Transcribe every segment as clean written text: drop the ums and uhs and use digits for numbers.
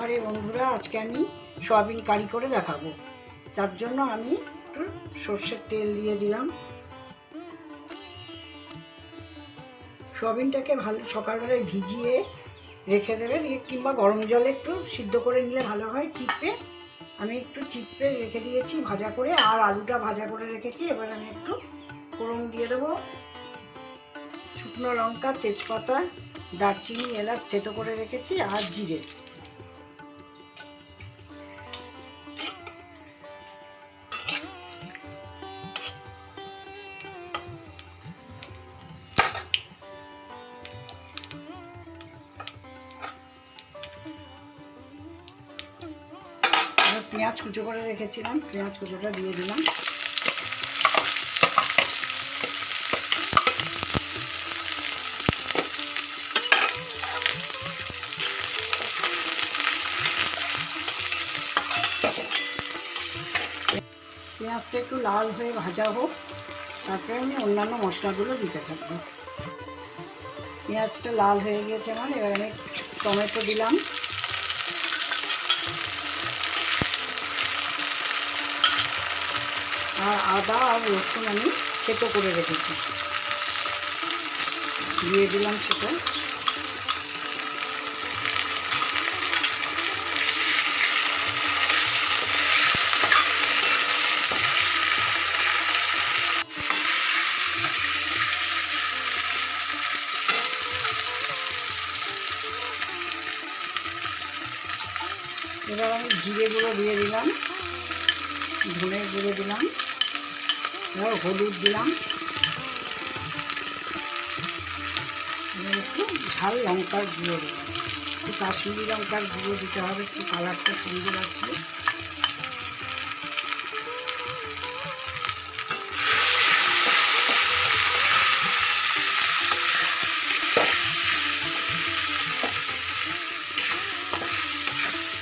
রান্নাঘরে বন্ধুরা, আজকে আমি সয়াবিন কারি করে দেখাবো। তার জন্য আমি একটু সর্ষের তেল দিয়ে দিলাম। সয়াবিনটাকে ভালো সকালবেলায় ভিজিয়ে রেখে দেবে, কিংবা গরম জলে একটু সিদ্ধ করে নিলে ভালো হয়। চিপে আমি একটু চিপে রেখে দিয়েছি ভাজা করে, আর আলুটা ভাজা করে রেখেছি। এবার আমি একটু ফোড়ন দিয়ে দেবো। শুকনো লঙ্কা, তেজপাতা, দারচিনি, এলাচ থেতো করে রেখেছি, আর জিরে। পেঁয়াজ কুচো করে রেখেছিলাম, পেঁয়াজ কুচোটা দিয়ে দিলাম। পেঁয়াজটা একটু লাল হয়ে ভাজা হোক, তারপরে আমি অন্যান্য মশলাগুলো দিতে থাকবো। পেঁয়াজটা লাল হয়ে গিয়েছে আমার। এবার আমি টমেটো দিলাম, আর আদা আর রসুন আমি থেতো করে রেখেছি, দিয়ে দিলাম সেটা। এবার আমি জিরে গুঁড়ো দিয়ে দিলাম, ধনে গুঁড়ো দিলাম, এবার হলুদ দিলাম, এবার একটু ঝাল লঙ্কার গুঁড়ো দিলাম। একটু কাশ্মীরি লঙ্কার গুঁড়ো দিতে হবে, একটু কালারটা সুন্দর আসবে।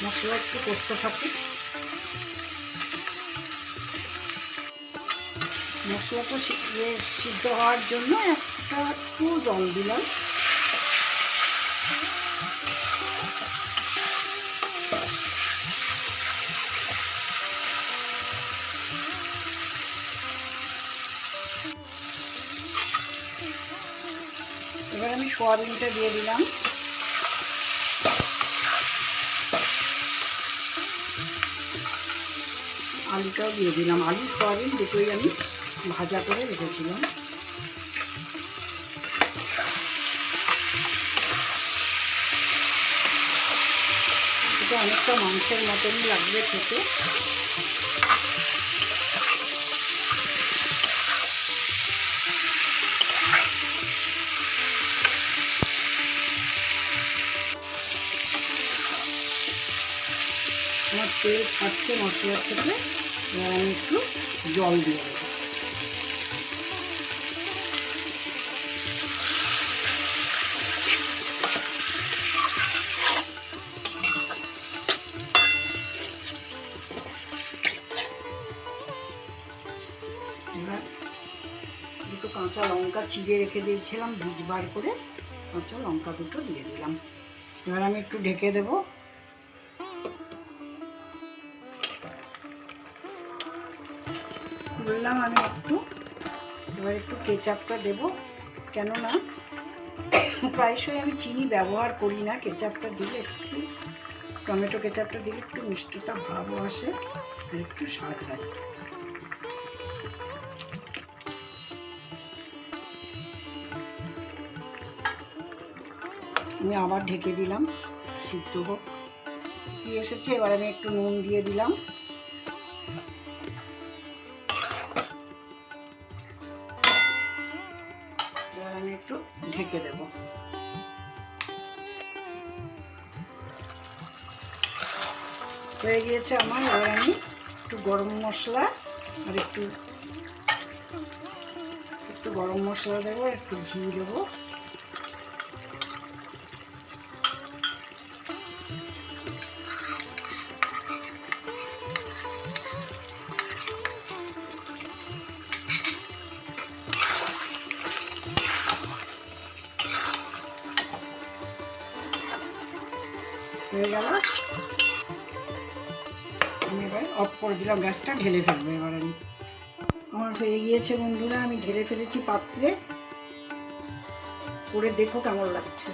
মশলা একটু করতে থাকি। মশলাটা সিদ্ধ হওয়ার জন্য একটু জল দিলাম। এবার আমি সয়াবিনটা দিয়ে দিলাম। আলুটাও দিয়ে দিলাম। আলু সয়াবিন দুটোই আমি ভাজা করে রেখেছিলাম। এটা অনেকটা মাংসের মতনই লাগবে খেতে। আমার তেল ছাড়ছে মশলার থেকে। এবার আমি একটু জল দিয়ে দেবো। এবার দুটো কাঁচা লঙ্কা চিড়ে রেখে দিয়েছিলাম ভিজবার করে, কাঁচা লঙ্কা দুটো দিয়ে দিলাম। এবার আমি একটু ঢেকে দেবো। বললাম আমি এবার একটু কেচাপটা দেবো, কেননা প্রায়শই আমি চিনি ব্যবহার করি না। কেচাপটা দিলে একটু, টমেটো কেচাপটা দিলে একটু মিষ্টতা ভাবও আসে আর একটু স্বাদ হয়। আমি আবার ঢেকে দিলাম, সিদ্ধ হোক। দিয়ে এসেছে, এবার আমি একটু নুন দিয়ে দিলাম। এবার আমি একটু ঢেকে দেব। হয়ে গিয়েছে আমার। এবার আমি একটু গরম মশলা আর একটু গরম মশলা দেবো, একটু ঘি দেবো। হয়ে গেল। আমি এবার অফ করে দিলাম গ্যাসটা, ঢেলে ফেলবো এবার আমি। আমার হয়ে গিয়েছে বন্ধুরা, আমি ঢেলে ফেলেছি পাত্রে, করে দেখো কেমন লাগছে।